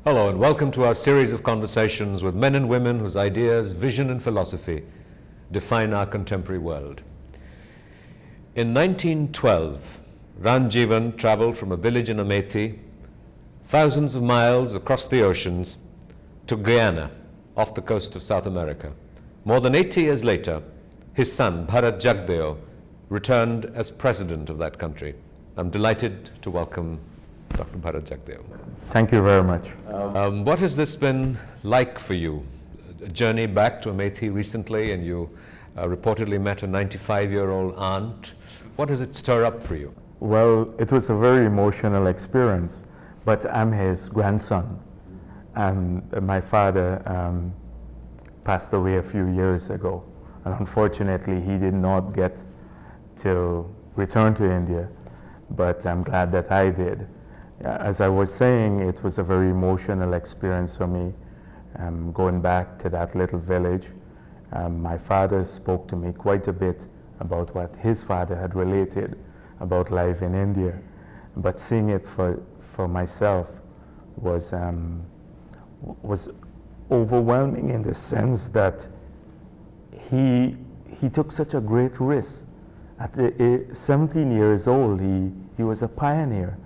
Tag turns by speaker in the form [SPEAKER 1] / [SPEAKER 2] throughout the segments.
[SPEAKER 1] Hello and welcome to our series of conversations with men and women whose ideas, vision and philosophy define our contemporary world. In 1912, Ranjivan traveled from a village in Amethi, thousands of miles across the oceans, to Guyana, off the coast of South America. More than 80 years later, his son, Bharrat Jagdeo, returned as president of that country. I'm delighted to welcome Dr. Bharrat Jagdeo.
[SPEAKER 2] Thank you very much.
[SPEAKER 1] What has this been like for you? A journey back to Amethi recently, and you reportedly met a 95-year-old aunt. What does it stir up for you?
[SPEAKER 2] Well, it was a very emotional experience, but I'm his grandson. And my father passed away a few years ago. And unfortunately, he did not get to return to India, but I'm glad that I did. As I was saying, it was a very emotional experience for me, going back to that little village. My father spoke to me quite a bit about what his father had related about life in India, but seeing it for myself was overwhelming in the sense that he took such a great risk. At 17 years old, he was a pioneer.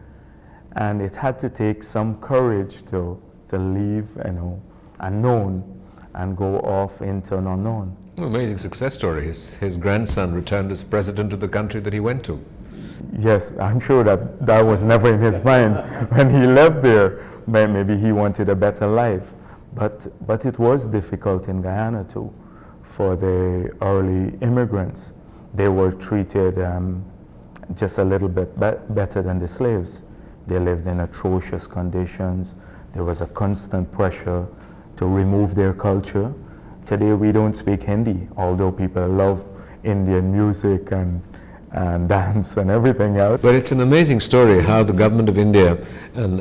[SPEAKER 2] And it had to take some courage to leave, unknown and go off into an unknown.
[SPEAKER 1] Amazing success story. His grandson returned as president of the country that he went to.
[SPEAKER 2] Yes, I'm sure that was never in his mind when he left there. Maybe he wanted a better life. But it was difficult in Guyana too for the early immigrants. They were treated just a little bit better than the slaves. They lived in atrocious conditions. There was a constant pressure to remove their culture. Today we don't speak Hindi, although people love Indian music and dance and everything else.
[SPEAKER 1] But it's an amazing story how the government of India and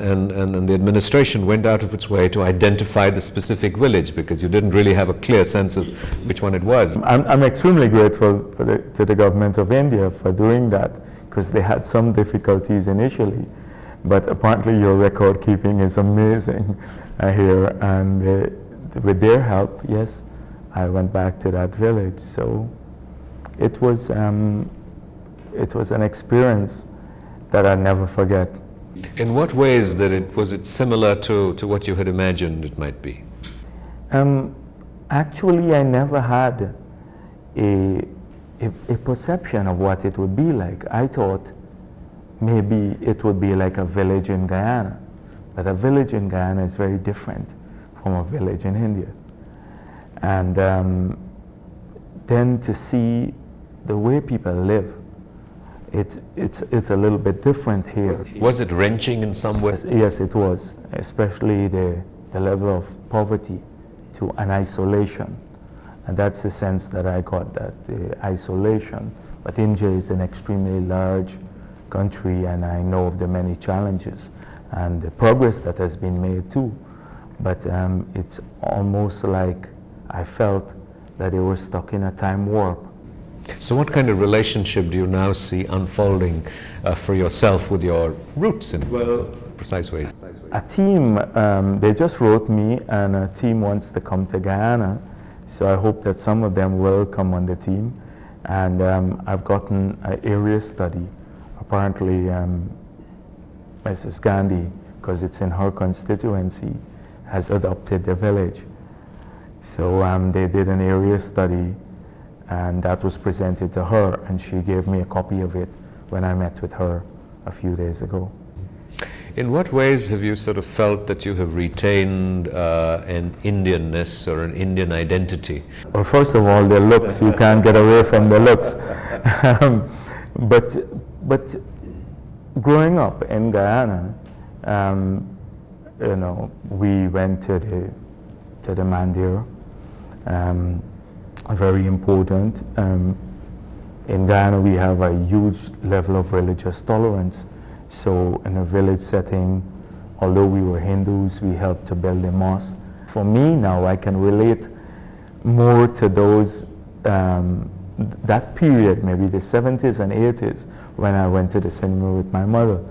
[SPEAKER 1] the administration went out of its way to identify the specific village, because you didn't really have a clear sense of which one it was.
[SPEAKER 2] I'm extremely grateful to the government of India for doing that, because they had some difficulties initially. But apparently your record keeping is amazing here, and with their help, yes, I went back to that village. So it was an experience that I'll never forget.
[SPEAKER 1] In what ways was it similar to what you had imagined it might be?
[SPEAKER 2] Actually, I never had a perception of what it would be like. I thought maybe it would be like a village in Guyana, but a village in Guyana is very different from a village in India. And then to see the way people live, it's a little bit different here.
[SPEAKER 1] Was it wrenching in some way?
[SPEAKER 2] Yes, it was, especially the level of poverty to an isolation. And that's the sense that I got, that the isolation. But India is an extremely large country, and I know of the many challenges and the progress that has been made too. But it's almost like I felt that they were stuck in a time warp.
[SPEAKER 1] So what kind of relationship do you now see unfolding for yourself with your roots in precise ways?
[SPEAKER 2] A team, they just wrote me, and a team wants to come to Guyana, so I hope that some of them will come on the team. And I've gotten an area study. Apparently, Mrs. Gandhi, because it's in her constituency, has adopted the village. So they did an area study, and that was presented to her, and she gave me a copy of it when I met with her a few days ago.
[SPEAKER 1] In what ways have you sort of felt that you have retained an Indianness or an Indian identity?
[SPEAKER 2] Well, first of all, the looks. You can't get away from the looks. But growing up in Guyana, we went to the Mandir, very important. In Guyana, we have a huge level of religious tolerance. So in a village setting, although we were Hindus, we helped to build a mosque. For me now, I can relate more to those that period, maybe the 70s and 80s, when I went to the cinema with my mother.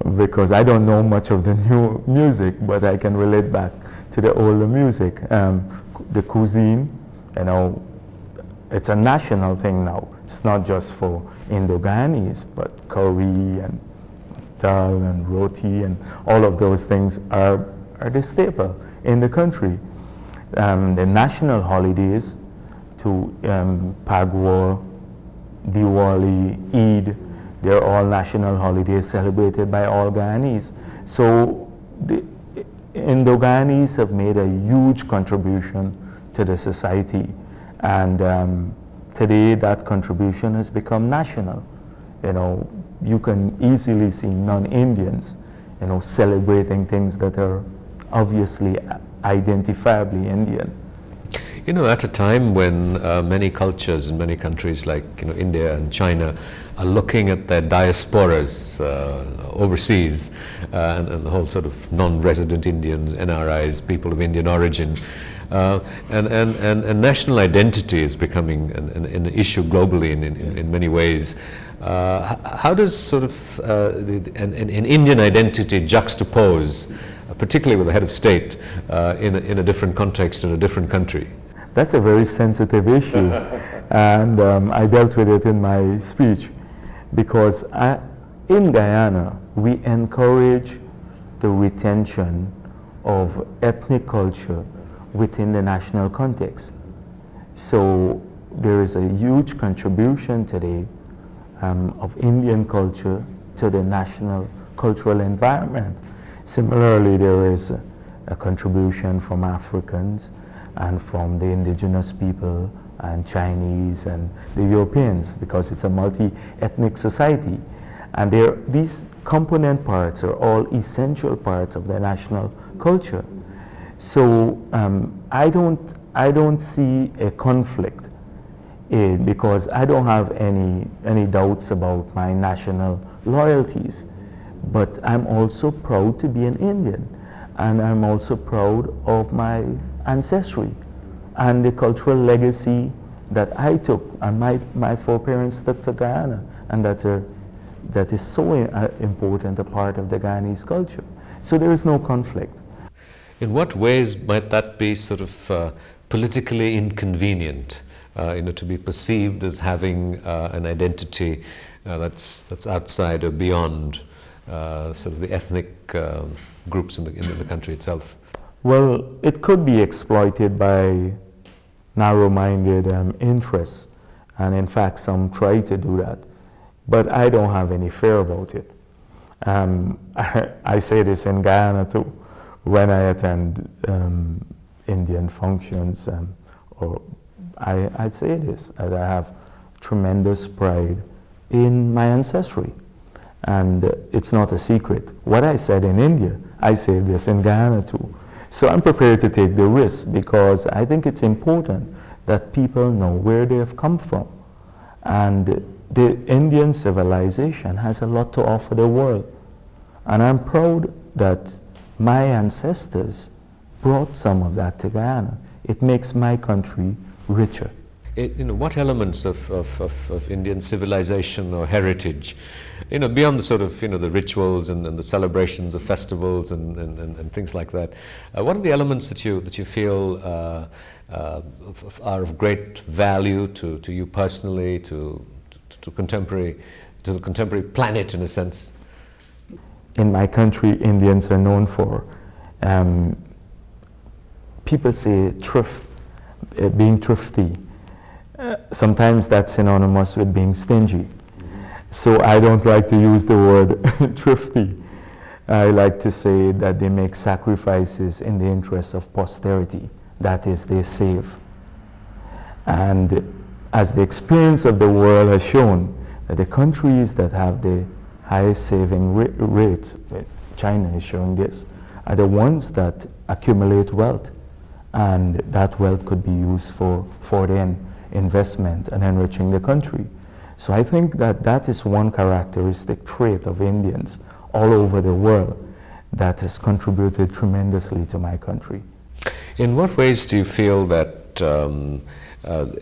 [SPEAKER 2] because I don't know much of the new music, but I can relate back to the older music. The cuisine, you know, it's a national thing now. It's not just for Indo-Guyanese, but curry and dal and roti and all of those things are the staple in the country. The national holidays to Pagwa, Diwali, Eid, they're all national holidays celebrated by all Guyanese. So the Indo-Guyanese have made a huge contribution to the society, and today that contribution has become national. You know, you can easily see non-Indians, you know, celebrating things that are obviously identifiably Indian.
[SPEAKER 1] You know, at a time when many cultures in many countries like, you know, India and China are looking at their diasporas overseas, and the whole sort of non-resident Indians, NRIs, people of Indian origin, and national identity is becoming an issue globally in many ways. How does sort of an Indian identity juxtapose, particularly with the head of state, in a different context in a different country?
[SPEAKER 2] That's a very sensitive issue, and I dealt with it in my speech, because in Guyana we encourage the retention of ethnic culture within the national context. So there is a huge contribution today of Indian culture to the national cultural environment. Similarly, there is a contribution from Africans and from the indigenous people and Chinese and the Europeans, because it's a multi-ethnic society. And these component parts are all essential parts of the national culture. So I don't see a conflict because I don't have any doubts about my national loyalties. But I'm also proud to be an Indian, and I'm also proud of my ancestry and the cultural legacy that I took and my foreparents took to Guyana, and that is so important a part of the Guyanese culture. So there is no conflict.
[SPEAKER 1] In what ways might that be sort of politically inconvenient, you know, to be perceived as having an identity that's outside or beyond sort of the ethnic groups in the country itself?
[SPEAKER 2] Well, it could be exploited by narrow-minded interests, and in fact some try to do that, but I don't have any fear about it. I say this in Guyana too, when I attend Indian functions, or I'd say this, that I have tremendous pride in my ancestry, and it's not a secret. What I said in India, I say this in Guyana too. So I'm prepared to take the risk, because I think it's important that people know where they have come from. And the Indian civilization has a lot to offer the world. And I'm proud that my ancestors brought some of that to Guyana. It makes my country richer.
[SPEAKER 1] You know, what elements of Indian civilization or heritage, you know, beyond the sort of, you know, the rituals and the celebrations of festivals and things like that, what are the elements that you feel are of great value to you personally, to the contemporary planet, in a sense?
[SPEAKER 2] In my country, Indians are known for, people say thrift, being thrifty. Sometimes that's synonymous with being stingy. So I don't like to use the word thrifty. I like to say that they make sacrifices in the interest of posterity. That is, they save. And as the experience of the world has shown, that the countries that have the highest saving rates, China is showing this, are the ones that accumulate wealth. And that wealth could be used for the investment and enriching the country. So I think that is one characteristic trait of Indians all over the world that has contributed tremendously to my country.
[SPEAKER 1] In what ways do you feel that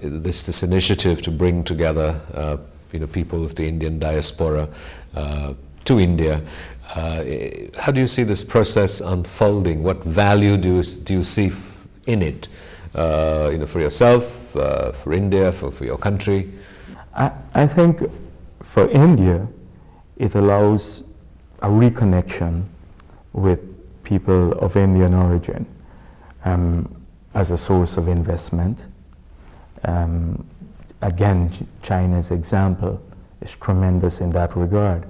[SPEAKER 1] this initiative to bring together you know, people of the Indian diaspora to India How do you see this process unfolding? What value do you see in it? For yourself, for India, for your country?
[SPEAKER 2] I think for India, it allows a reconnection with people of Indian origin as a source of investment. Again, China's example is tremendous in that regard,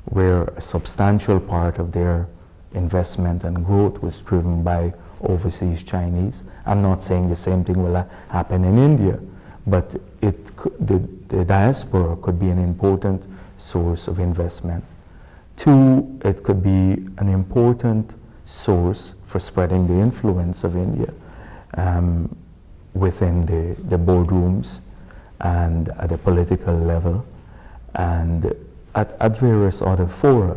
[SPEAKER 2] where a substantial part of their investment and growth was driven by overseas Chinese. I'm not saying the same thing will happen in India, but the diaspora could be an important source of investment. Two, it could be an important source for spreading the influence of India within the boardrooms and at the political level and at various other fora.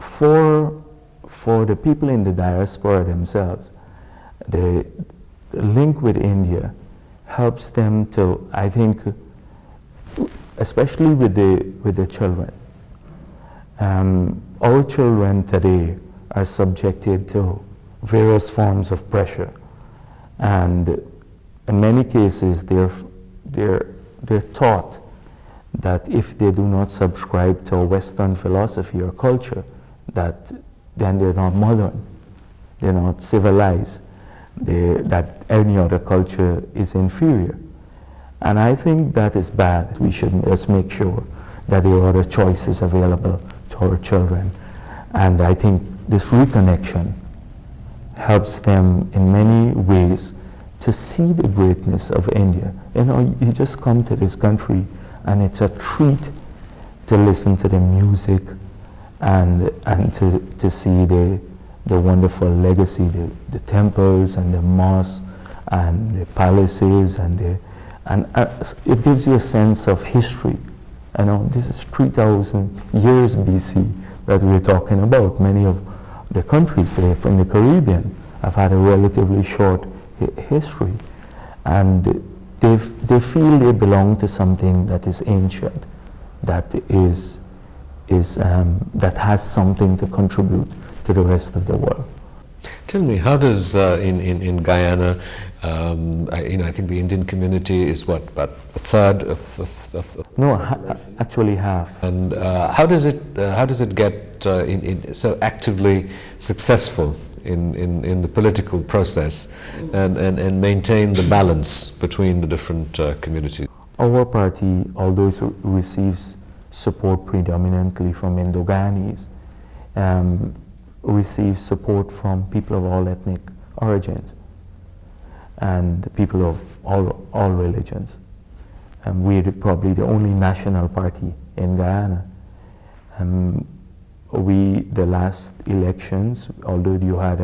[SPEAKER 2] For the people in the diaspora themselves, the link with India helps them to, I think, especially with the children. Our children today are subjected to various forms of pressure, and in many cases they're taught that if they do not subscribe to a Western philosophy or culture, that then they're not modern, they're not civilized, that any other culture is inferior. And I think that is bad. We should just make sure that there are other choices available to our children. And I think this reconnection helps them in many ways to see the greatness of India. You know, you just come to this country and it's a treat to listen to the music and to see the wonderful legacy, the temples and the mosques and the palaces and it gives you a sense of history. You know, this is 3,000 years BC that we're talking about. Many of the countries, say, from the Caribbean, have had a relatively short history, and they feel they belong to something that is ancient, that that has something to contribute to the rest of the world.
[SPEAKER 1] Tell me, how does in Guyana, I think the Indian community is what, about a third of
[SPEAKER 2] No, actually half.
[SPEAKER 1] And how does it get so actively successful in the political process and maintain the balance between the different communities?
[SPEAKER 2] Our party, although it receives support predominantly from Indo-Guyanese, receives support from people of all ethnic origins and people of all religions. We're probably the only national party in Guyana. The last elections, although you had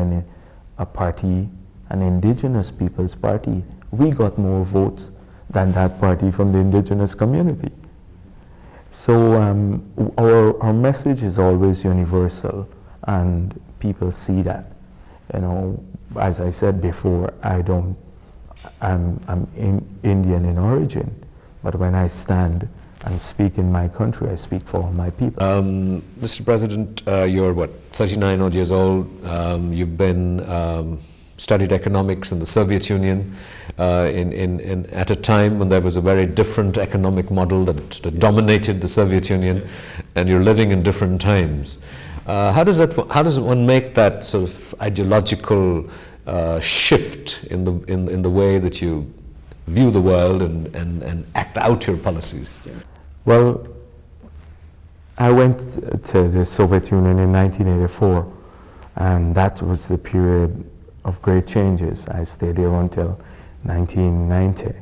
[SPEAKER 2] a party, an indigenous people's party, we got more votes than that party from the indigenous community. So our message is always universal, and people see that. You know, as I said before, I'm Indian in origin, but when I stand and speak in my country, I speak for all my people.
[SPEAKER 1] Mr. President, you're what, 39 odd years old. You've been studied economics in the Soviet Union at a time when there was a very different economic model that dominated the Soviet Union, and you're living in different times. How does one make that sort of ideological shift in the way that you view the world and act out your policies?
[SPEAKER 2] Well, I went to the Soviet Union in 1984, and that was the period of great changes. I stayed there until 1990.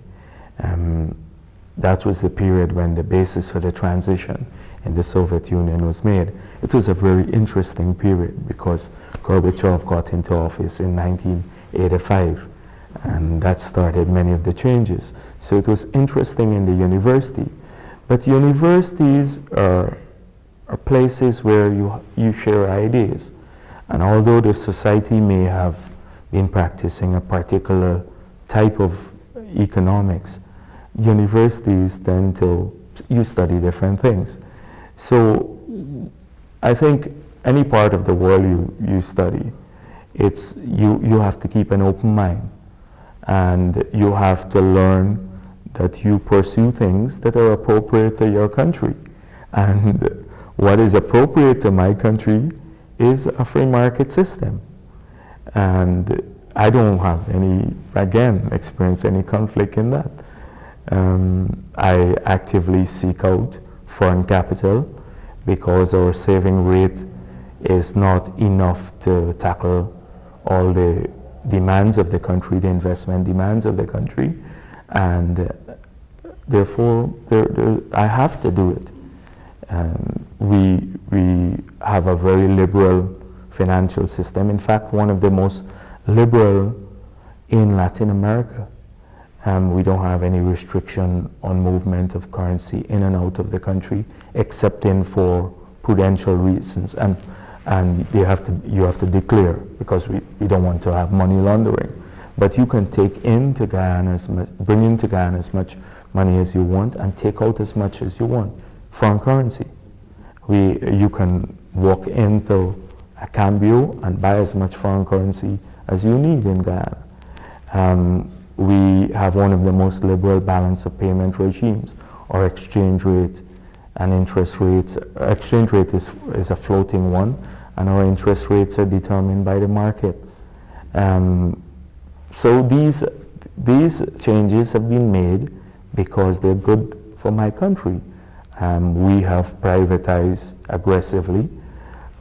[SPEAKER 2] That was the period when the basis for the transition in the Soviet Union was made. It was a very interesting period because Gorbachev got into office in 1985, and that started many of the changes. So it was interesting in the university. But universities are places where you share ideas. And although the society may have been practicing a particular type of economics, universities tend to, you study different things. So I think any part of the world you study, you have to keep an open mind, and you have to learn that you pursue things that are appropriate to your country. And what is appropriate to my country is a free market system. And I don't have experience any conflict in that. I actively seek out foreign capital because our saving rate is not enough to tackle all the demands of the country, the investment demands of the country, and therefore I have to do it. We have a very liberal financial system. In fact, one of the most liberal in Latin America. We don't have any restriction on movement of currency in and out of the country, excepting for prudential reasons, and you have to declare, because we don't want to have money laundering. But you can take into Guyana bring into Guyana as much money as you want and take out as much as you want, foreign currency. You can walk into a cambio and buy as much foreign currency as you need in Guyana. We have one of the most liberal balance of payment regimes. Our exchange rate and interest rates, exchange rate is a floating one, and our interest rates are determined by the market. So these changes have been made because they're good for my country. We have privatized aggressively.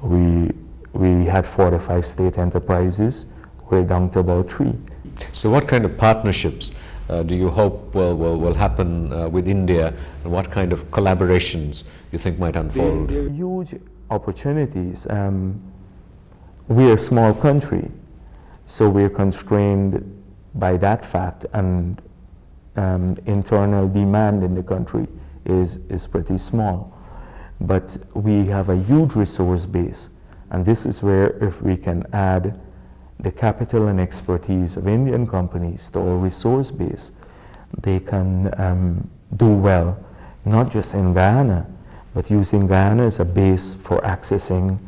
[SPEAKER 2] We had 45 state enterprises. We're down to about 3.
[SPEAKER 1] So what kind of partnerships do you hope will happen with India, and what kind of collaborations you think might unfold?
[SPEAKER 2] There are huge opportunities. We're a small country, so we're constrained by that fact, and internal demand in the country is pretty small. But we have a huge resource base, and this is where, if we can add the capital and expertise of Indian companies to our resource base, they can do well, not just in Guyana, but using Guyana as a base for accessing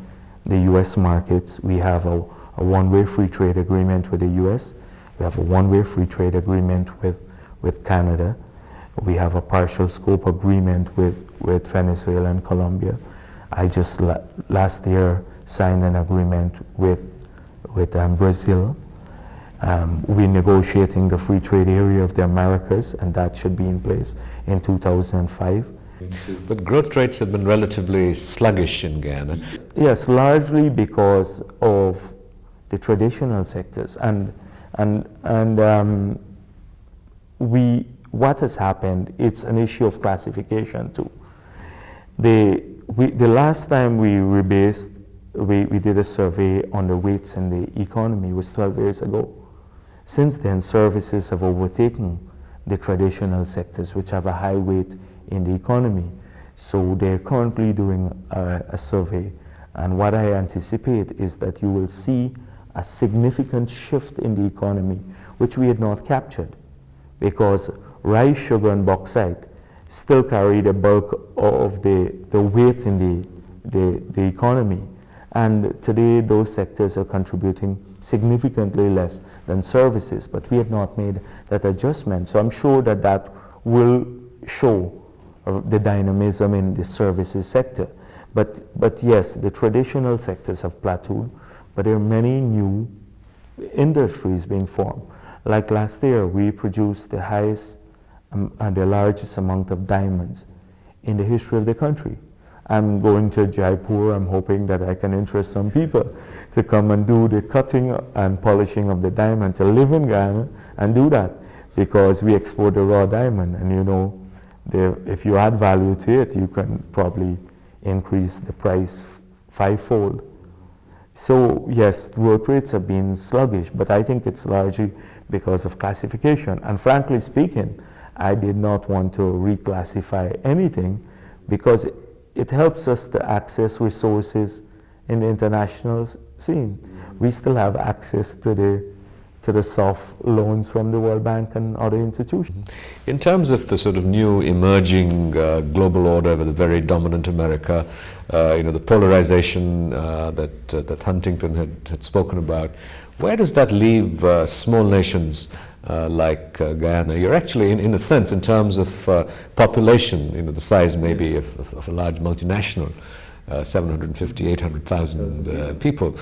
[SPEAKER 2] the US markets. We have a one-way free trade agreement with the US. We have a one-way free trade agreement with Canada. We have a partial scope agreement with Venezuela and Colombia. I just last year signed an agreement with Brazil. We're negotiating the free trade area of the Americas, and that should be in place in 2005.
[SPEAKER 1] But growth rates have been relatively sluggish in Guyana.
[SPEAKER 2] Yes, largely because of the traditional sectors, what has happened, it's an issue of classification too. The last time we rebased, we did a survey on the weights in the economy was 12 years ago. Since then, services have overtaken the traditional sectors, which have a high weight in the economy. So they're currently doing a survey, and what I anticipate is that you will see a significant shift in the economy, which we had not captured, because rice, sugar, and bauxite still carry the bulk of the weight in the economy. And today those sectors are contributing significantly less than services, but we have not made that adjustment. So I'm sure that will show the dynamism in the services sector. But yes, the traditional sectors have plateaued, but there are many new industries being formed. Like last year, we produced the highest and the largest amount of diamonds in the history of the country. I'm going to Jaipur. I'm hoping that I can interest some people to come and do the cutting and polishing of the diamond, to live in Guyana and do that, because we export the raw diamond, and you know, if you add value to it, you can probably increase the price 5-fold. So yes, growth rates have been sluggish, but I think it's largely because of classification. And frankly speaking, I did not want to reclassify anything, because it helps us to access resources in the international scene. We still have access to to the soft loans from the World Bank and other institutions.
[SPEAKER 1] In terms of the sort of new emerging global order with a very dominant America, the polarization that Huntington had spoken about, where does that leave small nations like Guyana? You're actually, in a sense, in terms of population, the size maybe of a large multinational, 750, 800,000 people.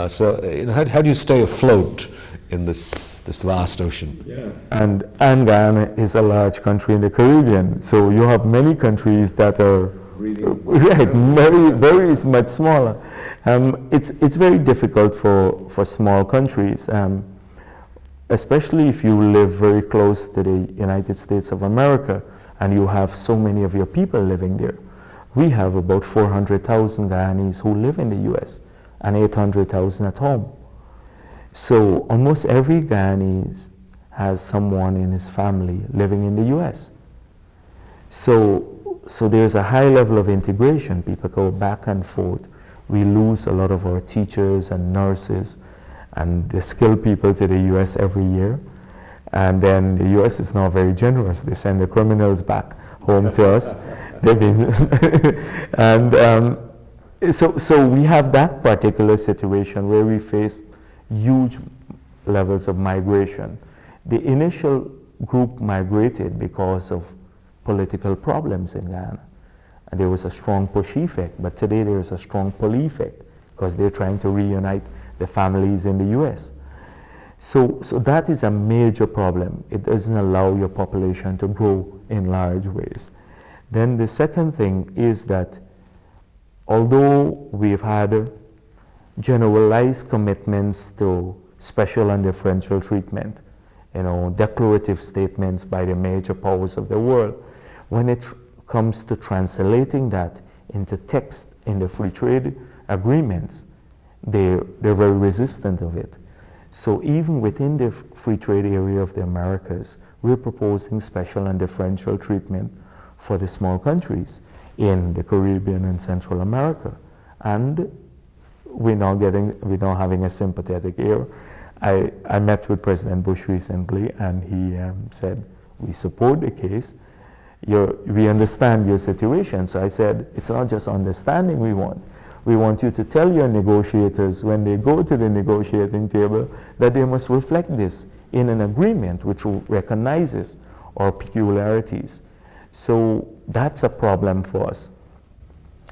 [SPEAKER 1] So how do you stay afloat in this vast ocean?
[SPEAKER 2] Yeah. And Guyana is a large country in the Caribbean, so you have many countries that are right, very much smaller. It's very difficult for small countries, especially if you live very close to the United States of America and you have so many of your people living there. We have about 400,000 Guyanese who live in the US and 800,000 at home. So almost every Guyanese has someone in his family living in the US. So there's a high level of integration. People go back and forth. We lose a lot of our teachers and nurses and the skilled people to the US every year. And then the US is not very generous. They send the criminals back home to us. And so we have that particular situation where we face huge levels of migration. The initial group migrated because of political problems in Guyana. And there was a strong push effect, but today there is a strong pull effect because they're trying to reunite the families in the US. So that is a major problem. It doesn't allow your population to grow in large ways. Then the second thing is that although we've had generalized commitments to special and differential treatment, declarative statements by the major powers of the world, when it comes to translating that into text in the free trade agreements, they're very resistant of it. So even within the free trade area of the Americas, we're proposing special and differential treatment for the small countries in the Caribbean and Central America. And we're not having a sympathetic ear. I met with President Bush recently and he said, we support the case. We understand your situation. So I said, it's not just understanding we want. We want you to tell your negotiators when they go to the negotiating table that they must reflect this in an agreement which recognizes our peculiarities. So that's a problem for us.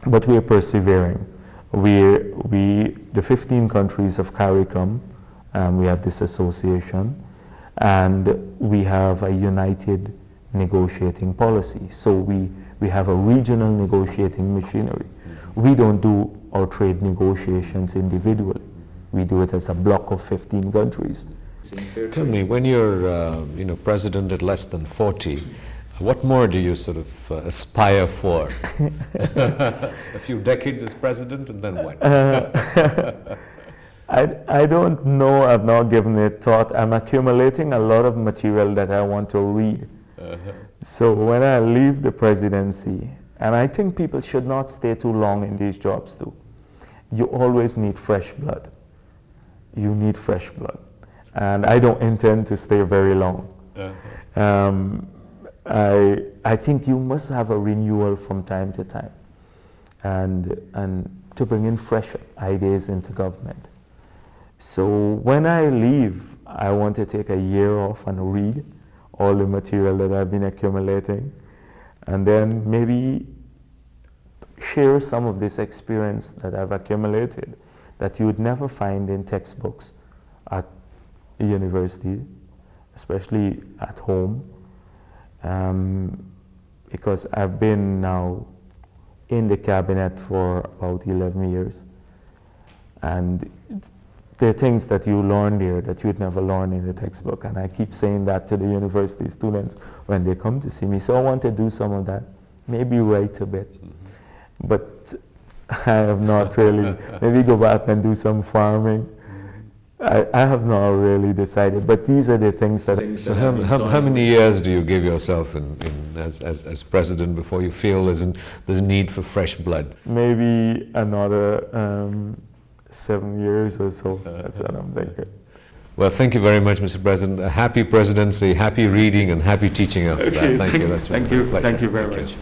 [SPEAKER 2] But we're persevering. The 15 countries of CARICOM, we have this association, and we have a united negotiating policy. So we have a regional negotiating machinery. We don't do our trade negotiations individually. We do it as a block of 15 countries.
[SPEAKER 1] Tell me, when you're president at less than 40, what more do you sort of aspire for? A few decades as president, and then what?
[SPEAKER 2] I don't know. I've not given it thought. I'm accumulating a lot of material that I want to read. So when I leave the presidency, and I think people should not stay too long in these jobs too. You always need fresh blood. You need fresh blood. And I don't intend to stay very long. I think you must have a renewal from time to time and to bring in fresh ideas into government. So when I leave, I want to take a year off and read all the material that I've been accumulating, and then maybe share some of this experience that I've accumulated that you would never find in textbooks at the university, especially at home, because I've been now in the cabinet for about 11 years, and there are things that you learn there that you'd never learn in the textbook, and I keep saying that to the university students when they come to see me. So I want to do some of that, maybe write a bit, but I have not really, maybe go back and do some farming. I have not really decided, but these are the things that...
[SPEAKER 1] So how many years do you give yourself as president before you feel there's need for fresh blood?
[SPEAKER 2] Maybe another 7 years or so, that's what I'm thinking.
[SPEAKER 1] Well, thank you very much, Mr. President. A happy presidency, happy reading, and happy teaching after that. Thank you. That's
[SPEAKER 2] thank you very much.